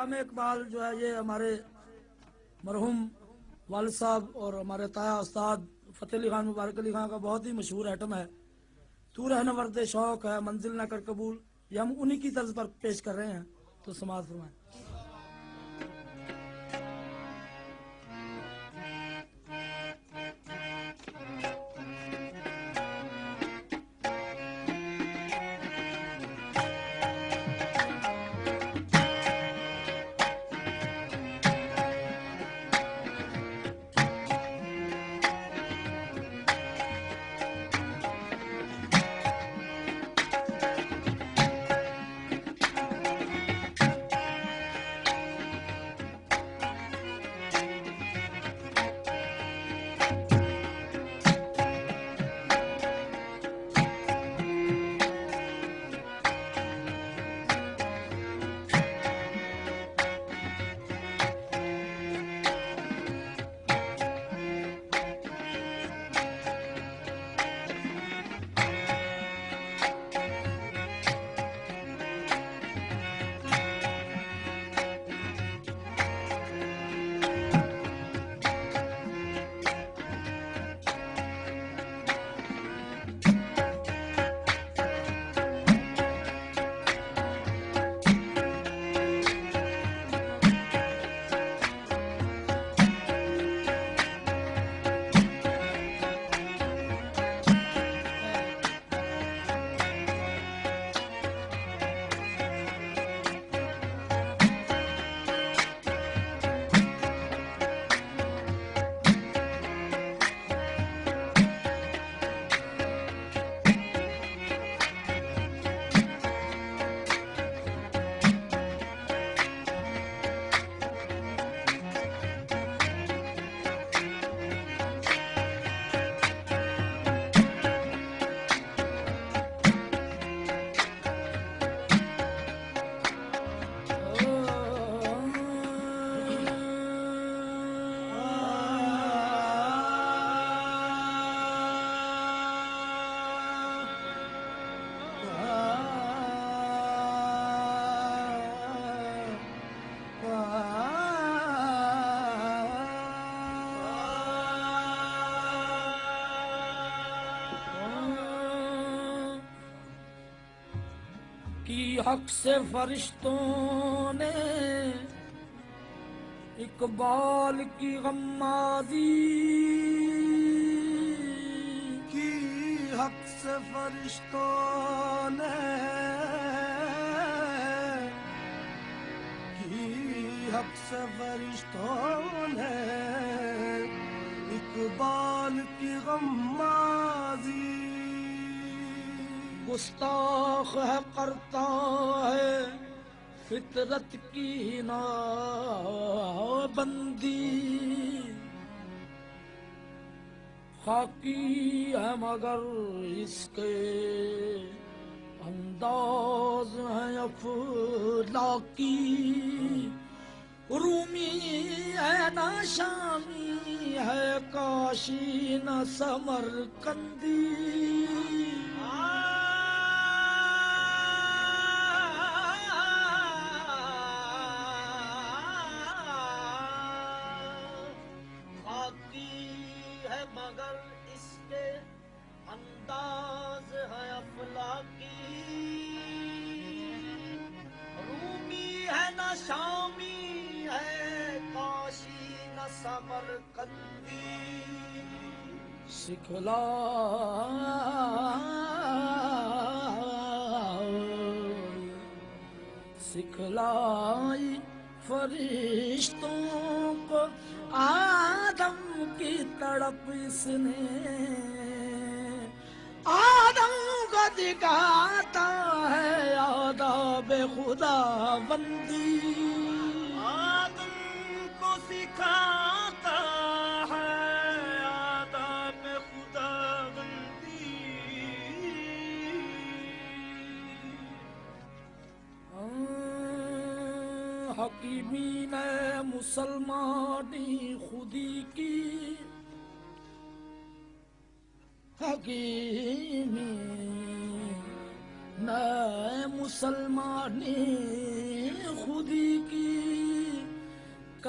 कलाम इकबाल जो है ये हमारे मरहूम वालिद साहब और हमारे ताया उस्ताद फ़तेह अली खान मुबारक अली खान का बहुत ही मशहूर आइटम है। तू रहना वर्द शौक है मंजिल ना कर कबूल, ये हम उन्हीं की तर्ज पर पेश कर रहे हैं, तो समाज फरमाएं। हक से फरिश्तों ने इकबाल की गम्मादी की, हक से फरिश्तों ने की, हक से फरिश्तों ने इकबाल की गम्मादी। गुस्ताख है करता है फितरत की नाबंदी, खाकी है मगर इसके अंदाज है अफलाकी, रूमी है ना शामी है काशी न समरकंदी। मगर इसके अंदाज है अफलाकी, रूमी है न शामी है काशी न समरकंदी। सिखलाई फरिश्तों को आदम की तड़प इसने, आदम को दिखाता है आदाब खुदाबंदी, आदम को सिखाता है आदाब खुदाबंदी। हकीमीन मुसलमानी खुदी की, हकीमीन मुसलमानी खुदी की,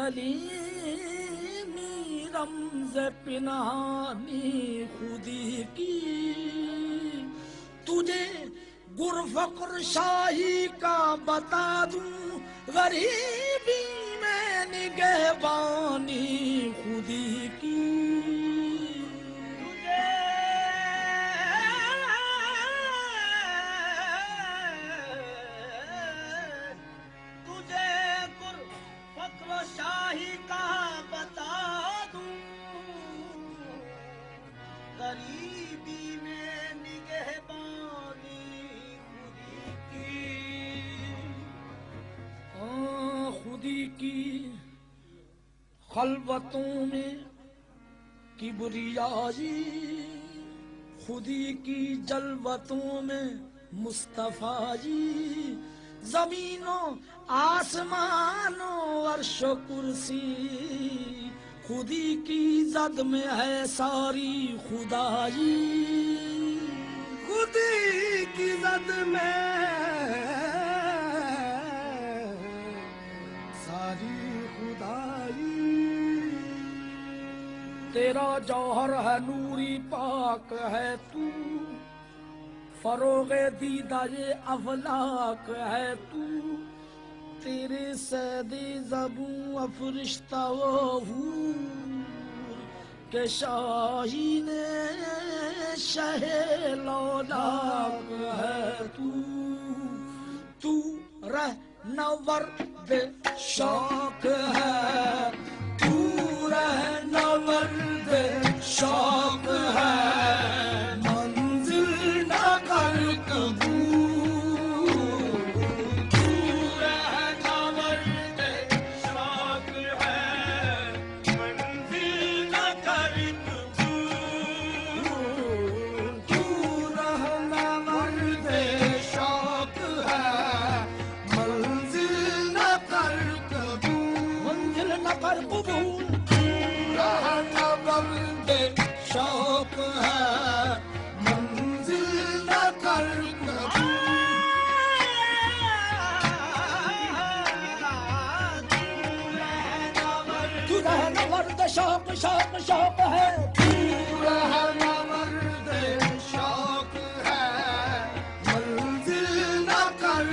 कलीमी रमज़ पिनहानी खुदी की, तुझे गुरफक्र शाही का बता दूं, गरीबी में निगहबानी खुदी की। तुझे गुरफक्र शाही का बता दूं, गरीबी में निगहबानी खुदी की। खलवतों में किबरियाई, खुदी की जलवतों में मुस्तफाई, जमीनों आसमानों अर्श कुर्सी, खुदी की जद में है सारी खुदाई, खुदी की जद में सारी खुदाई। तेरा जौहर है नूरी पाक है तू, फरोगे दीदा ये अफलाक है तू, तेरे सैदे ज़बू अफरिश्ता वो हूर के शाहीन शहे लौलाक है तू। तू रहनवर दे शौक है, तू रहनवर दे शौक है, मंजिल न कर कबूल। तू रहनवर दे शौक है, मंजिल न कर कबूल। तू रहनवर दे शौक है, मंजिल न कर कबूल। रहनवर दे शौक है, मंजिल न कर कबूल। तू रहनवर दे शौक शौक शौक है, तू रहनवर दे शौक है, मंजिल न कर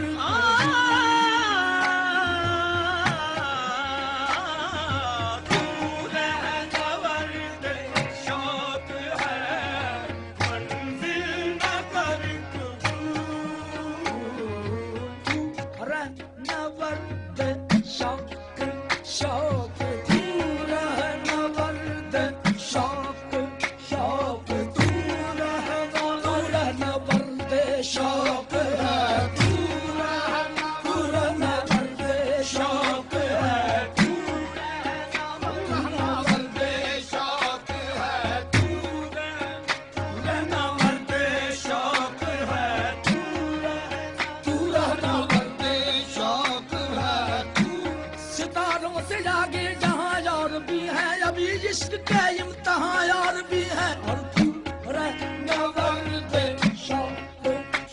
इश्क के इम्तिहान यार भी है। और तू रहनवर दे शौक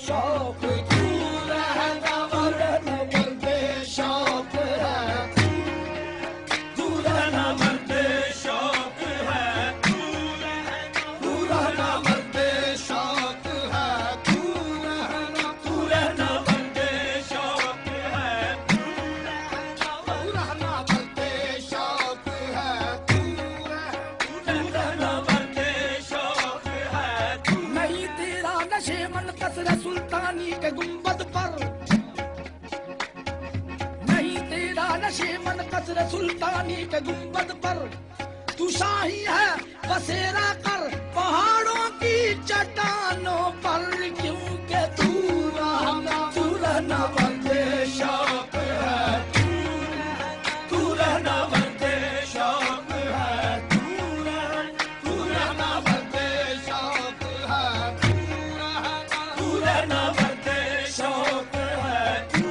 शौक, तू रहनवर दे शौक है, तू रहनवर दे शौक है, तू रहनवर दे शौक है, तू रहनवर दे शौक है, तू रहनवर दे शौक है, मन कसर सुल्तानी के गुंबद पर, नहीं तेरा नशे मन कसर सुल्तानी के गुंबद पर, तू शाही है बसेरा कर पहाड़ों की चट्टानों पर, क्योंकि तू रहनवर दे शौक है, तू रहनवर दे शौक है, तू रहनवर दे शौक है, रहनवर दे शौक है, तू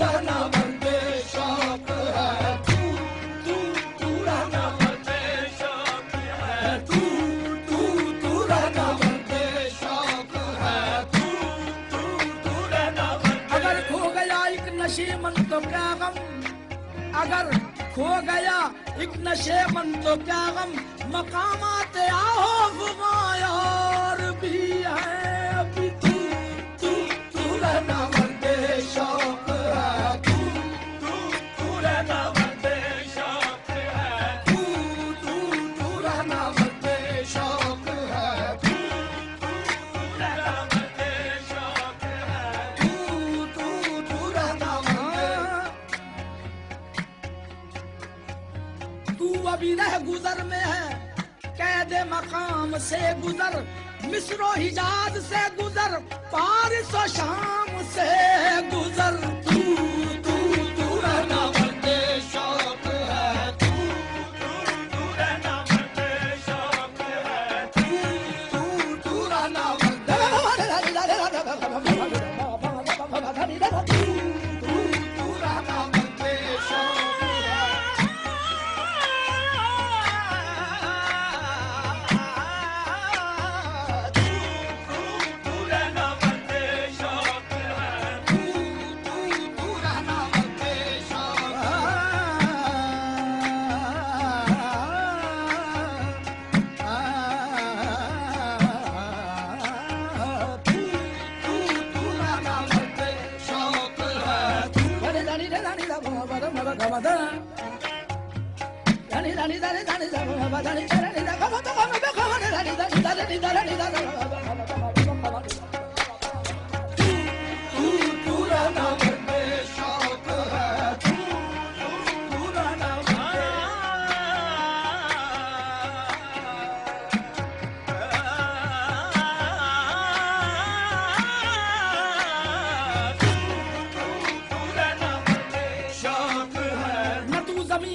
रहनवर दे शौक है, तू रहनवर दे शौक है, तू रहनवर दे शौक है, तू रहनवर। अगर खो गया एक नशे मन तो क्या गम, अगर खो गया एक नशे मन तो क्या गम, मकामात आओ यार भी है अभी तू तू तू रहना मर्दे शौक है, तू तू तू रहना मर्दे शौक है, तू तू तू रहना मर्दे शौक है, तू तू रहना मर्दे शौक है, तू तू तू रहना मर्दे। तू अभी रह गुजर में है, कैद मकाम से गुजर, मिस्रो हिजाज से गुजर, पारिस और शाम से गुजर। तू तू तू रहना मर्दे शौक है, तू तू तू रहना मर्दे शौक है, तू तू तू रहना मर्दे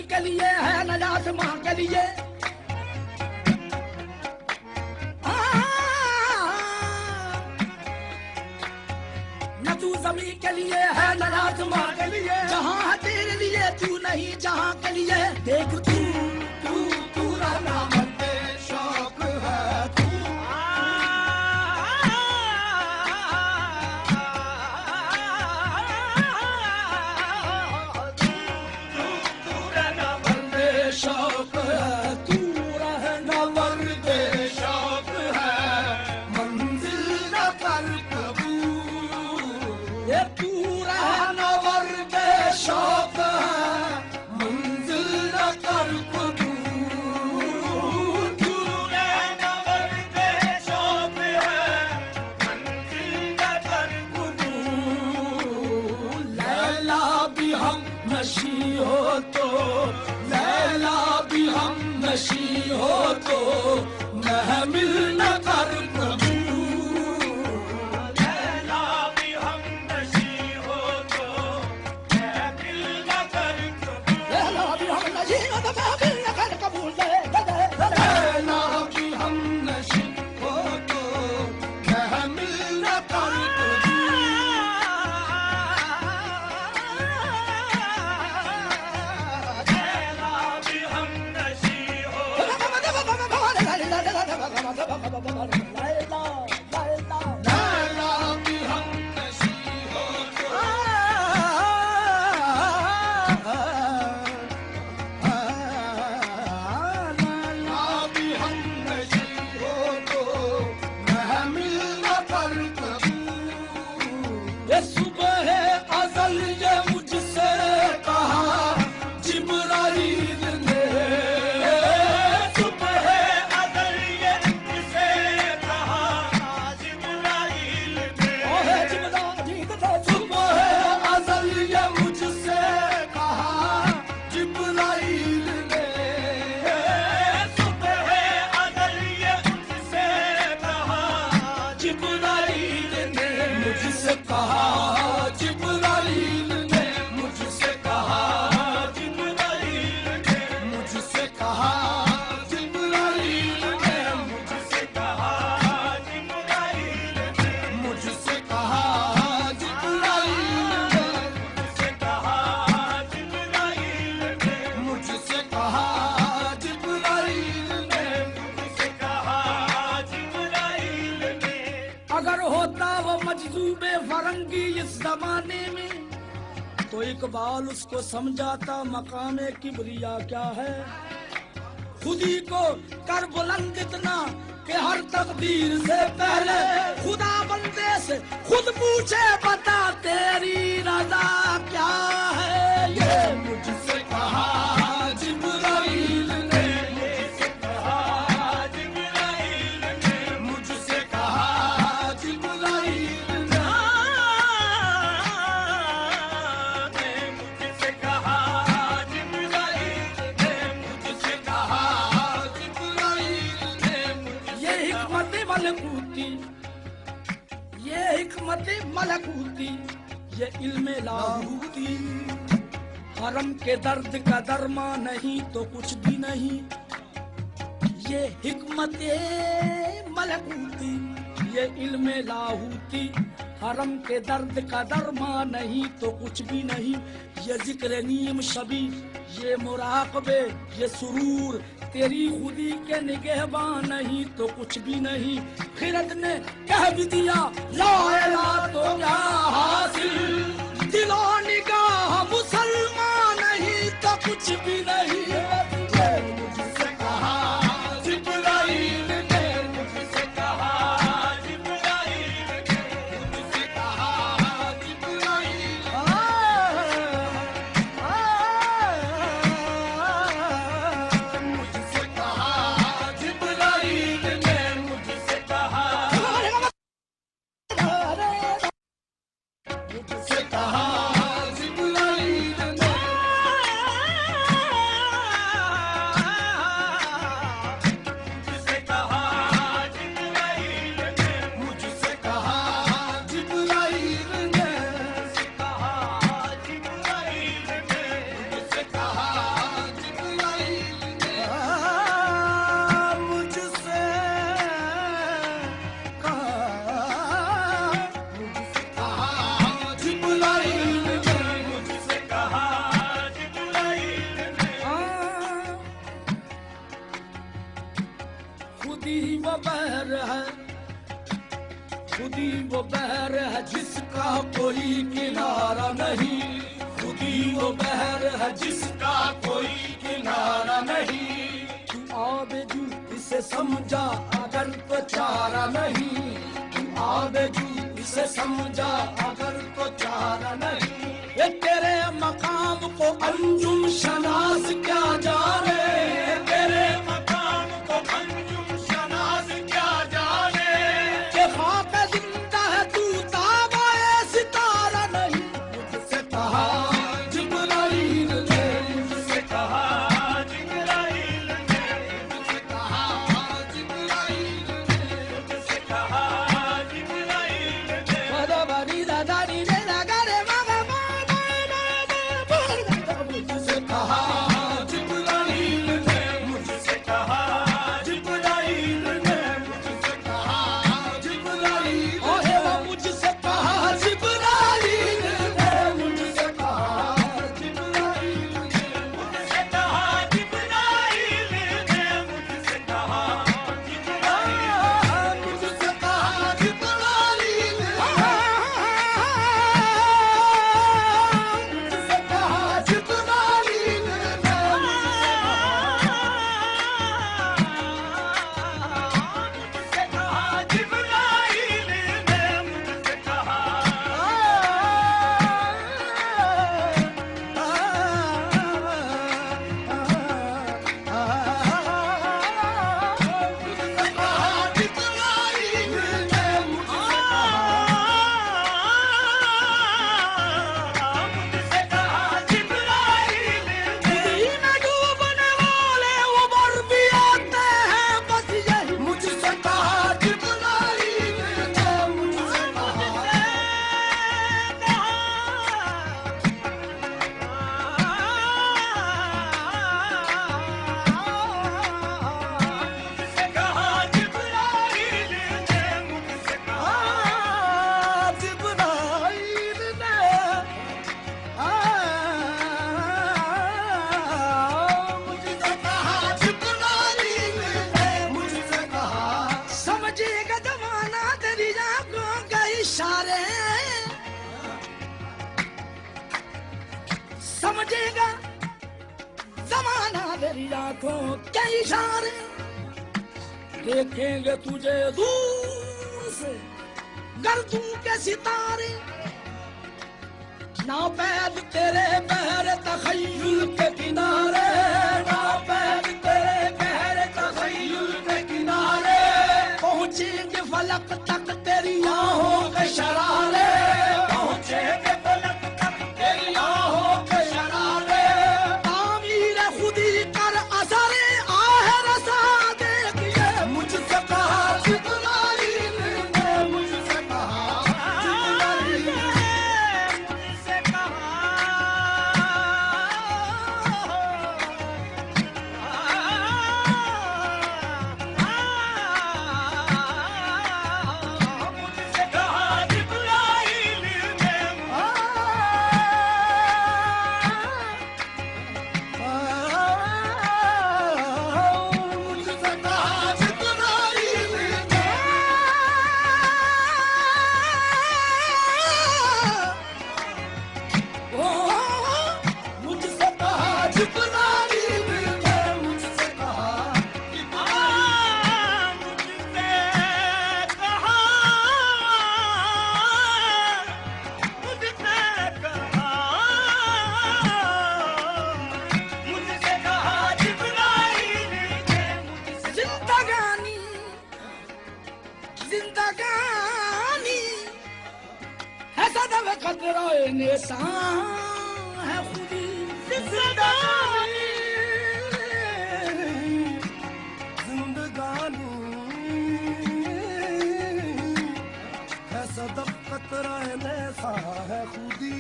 के लिए है न आसमां के लिए, न तू जमीन के लिए है न आसमां के लिए, जहां है तेरे लिए तू नहीं जहां के लिए। देख तू तू तू रहना मर्दे शौक है, तू शौक है, तू रहना मर्दे शौक है, मंजिल न कर कबूल। ये तू रहना मर्दे शौक है, मंजिल न कर कबूल। तू रहना मर्दे शौक है, मंजिल न कर कबूल। लैला भी हम नशी हो तो, लैला भी हम नशी हो तो, महमिल न कर कबूल। लैला भी हम नशी हो तो, महमिल न कर कबूल। लैला भी हम नशी हो तो, महमिल न कर कबूल। लैला भी हम नशी हो तो, महमिल न कर कबूल। तो इकबाल उसको समझाता मकामे किबरिया क्या है। खुदी को कर बुलंद इतना कि हर तकदीर से पहले खुदा बंदे से खुद पूछे बता तेरी रजा क्या है। ये मुझसे कहा जिब्राइल ने, मुझसे कहा जिब्राइल ने, मुझसे कहा जिब्राइल ने, मुझसे कहा जिब्राइल ने, मुझसे कहा जिब्राइल ने। ये हिकमत मलकूती, ये इल्मे लाहूती, हरम के दर्द का दरमा नहीं तो कुछ भी नहीं। ये हिकमत मलकूती, ये इल्मे लाहूती, हरम के दर्द का दरमा नहीं तो कुछ भी नहीं। ये जिक्र नीम शबी, ये मुराकबे, ये सुरूर, तेरी खुदी के निगहबान नहीं तो कुछ भी नहीं। खिरद ने कह भी दिया ला इलाहा तो क्या हासिल, दिलो निगाह मुसलमान नहीं तो कुछ भी नहीं। मुझसे कहा जिब्राइल ने, मुझसे कहा जिब्राइल ने, मुझसे कहा जिब्राइल खुदी वो बहर है जिसका कोई किनारा नहीं। खुदी वो बहर है जिसका कोई किनारा नहीं। तू आबेजू इसे समझा अगर तो चारा नहीं। तू आबेजू इसे समझा अगर तो चारा नहीं। ये तेरे मकाम को अंजुम शनास क्या जाने। तेरे मकाम को अंजुम शनास क्या जाने। के खाक जिंदा है तू ताबाए सितारा नहीं। मुझसे कहा जिब्राइल ने, मुझसे कहा जिब्राइल ने, मुझसे कहा जिब्राइल ने, मुझसे कहा जिब्राइल ने। बड़ा बड़ी दादारी ने लगा रे मगा मुझसे कहा समझेगा जमाना तेरी आंखों के इशारे, देखेंगे तुझे दूर से गर्दों के सितारे, ना पैद तेरे बहरे तखय्युल के किनारे, ना पैद तेरे बहरे तखय्युल के किनारे, पहुंचेंगे फलक तक तेरी आहों के शरारे, पहुंचेंगे फलक तक तेरी आहों के शरारे, तामीर खुदी कर असरे आहे रसा देखिए मुझसे कहा जिब्राइल ने, मुझसे कहा जिब्राइल ने, मुझसे कहा जिंदगानी है सदा खतरा निशान है खुदी, जिंदगानी जिंदगानी है सदा खतरा निशान है खुदी,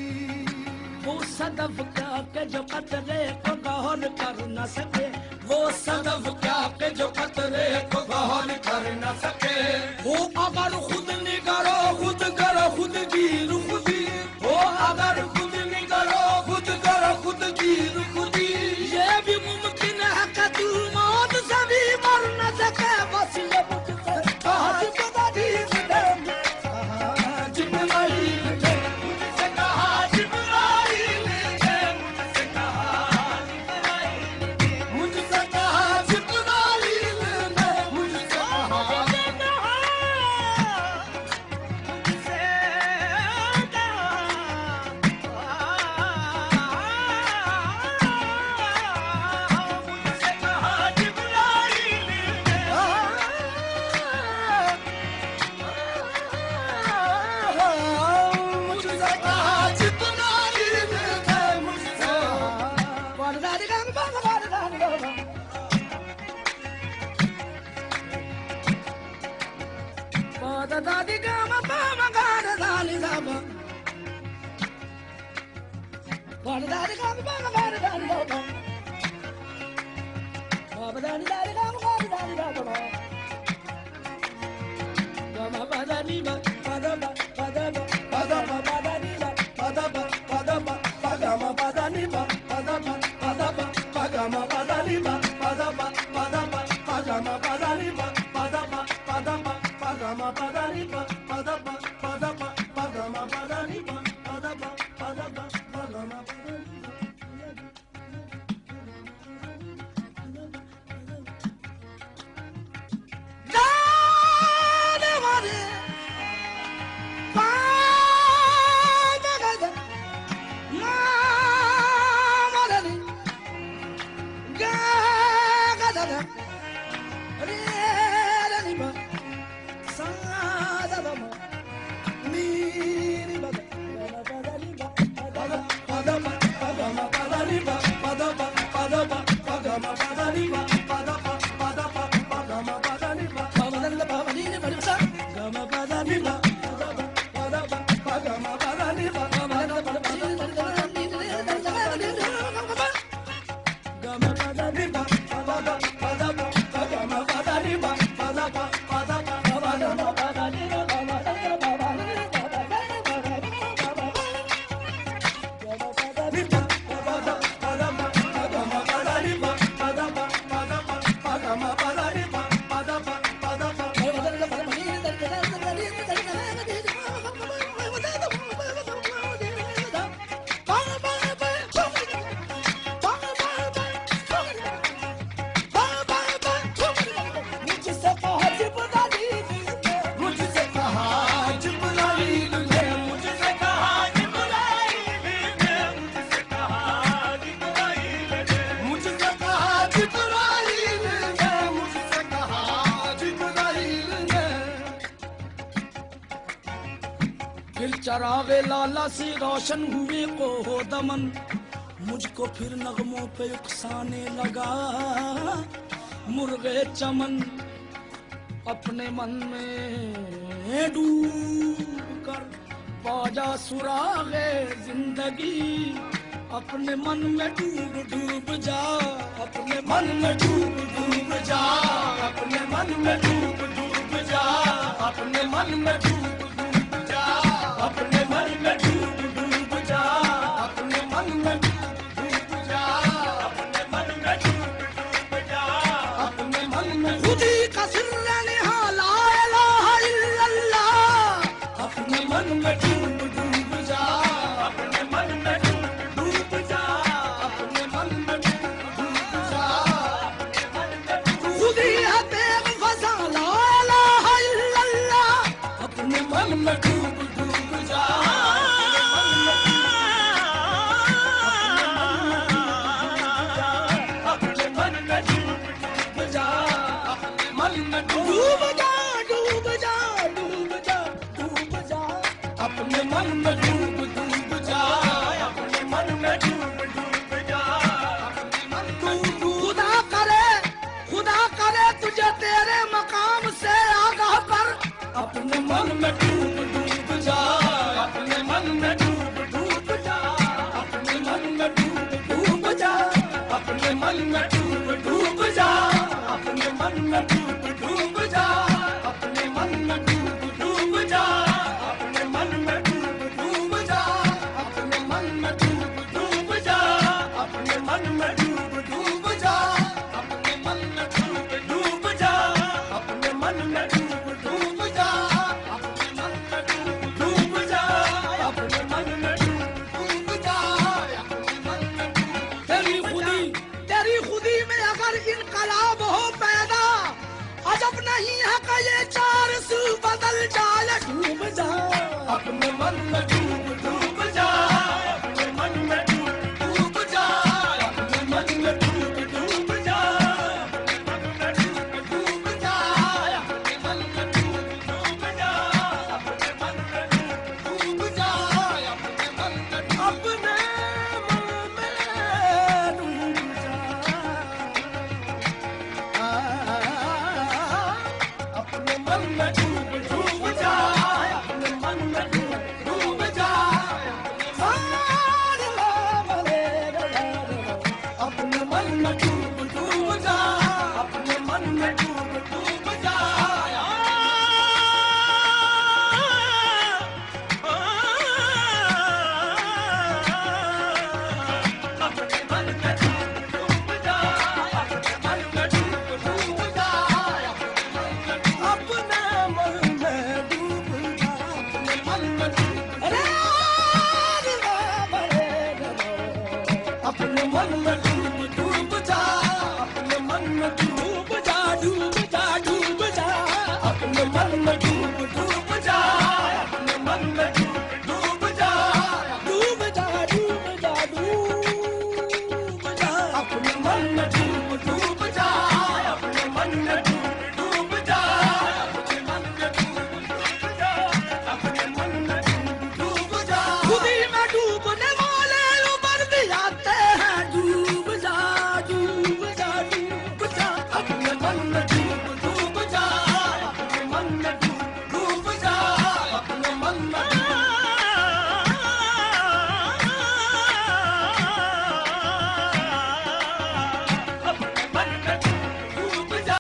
वो सदफ क्या के जो कतरे को गौर कर न सके, वो सदफ क्या के जो कतरे को गौर कर न सके, वो अगर खुद निगरो खुद करो खुद गिर खुदी, वो अगर खुद निगरो खुद करो खुद गिर खुदी, ये भी मुमकिन है कि तू मौत से भी मर न सके, बस ये मुझसे कहा जिब्राइल ने, जिब्राइल ने, मुझसे कहा जिब्राइल ने, मुझसे कहा जिब्राइल ने, मुझसे कहा जिब्राइल ने, मुझसे कहा दादी गामा पामा गाना दानी दाबा, दादी गामा पामा गाना दानी दाबा, बाबा दानी दादी गामा गाना दानी दाबा, गामा पादानी बा पादाबा पादाबा पादाबा पादानी बा पादाबा पादाबा पादामा पादानी बा पादाबा पादाबा पादामा पादानी बा पादाबा पादाबा पादामा पादानी बा पादाबा पादाबा पादामा पादानी बा पादाबा पादाबा पादामा पादानी बा पादाबा पादाबा पादामा पादानी बा। जाने वाले पाद गद चरागे लाला से रोशन हुए को हो दमन, मुझको फिर नगमों पे उकसाने लगा मुर्गे चमन। अपने मन में डूब कर पाजा सुरागे जिंदगी, अपने मन में डूब डूब जा, अपने मन में डूब डूब जा, अपने मन में डूब डूब जा, अपने मन में डूब डूब जा, अपने मन में डूब डूब जा, अपने मन में डूब जा, अपने मन में डूब डूब जा, अपने मन में खुद ही का सिर निहा ला इलाहा इल्लल्लाह, अपने मन में डूब डूब जा, अपने मन में डूब जा, अपने मन में डूब जा, अपने मन में खुद ही है बेवफा ला इलाहा इल्लल्लाह, अपने मन में डूब डूब जा, अपने मन में डूब जा, अपने मन में डूब जा, डूब जा, डूब जा, डूब जा, अपने मन में डूब डूब जा, अपने मन में डूब डूब जा, अपने मन में खुदा करे तुझे तेरे मकाम से आगाह पर, अपने मन में डूब